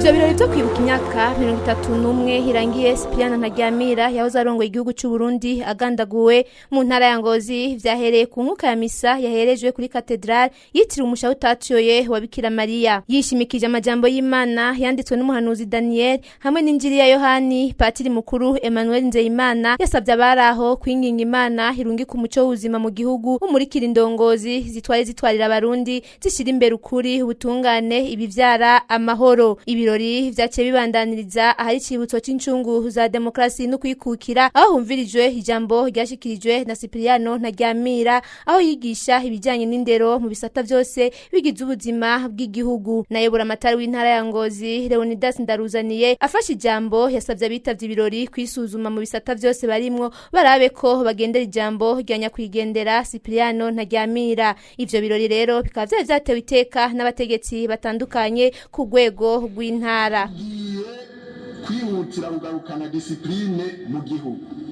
Ivyo birori vyo kwibuka imyaka 31 irangiye Cyprien Ntaryamira yahoze arongoye igihugu c'u Burundi agandaguwe mu ntara ya Ngozi vyahereye ku nkuka ya misa yaherejwe kuri katedrale yitiriwe umushahu utatuyoye wa Bikira Mariya. Yishimikije amajambo y'Imana yanditswe n'umuhanuzi Daniel hamwe n'injiri ya Yohani. Patiri mukuru Emmanuel Nzeyimana yasavye abaraho kwinginga Imana irungika umuco w'ubuzima mu gihugu umurikira indongozi zitwarira abarundi zishira imbere ukuri ubutungane ibivyara amahoro. Ibirori vyace bibandaniriza ahari cibutso c'incungu za demokrasi no kwikukira aho humvirijwe ijambo ryashikirijwe na Cyprien Ntaryamira aho yigisha ibijanye n'indero mu bisata vyose bigize ubuzima bw'igihugu. Nayobora amatari w'intara ya Ngozi Leonidas Ndaruzaniye afashe ijambo yasavye abitavye ibirori kwisuzuma mu bisata vyose barimwo barabe ko bagendera ijambo rya nyakwigendera Cyprien Ntaryamira. Ivyo birori rero bikaba vyatewe iteka n'abategetsi batandukanye ku rwego rw'intara. Kwihutira kugarukana discipline mu gihugu.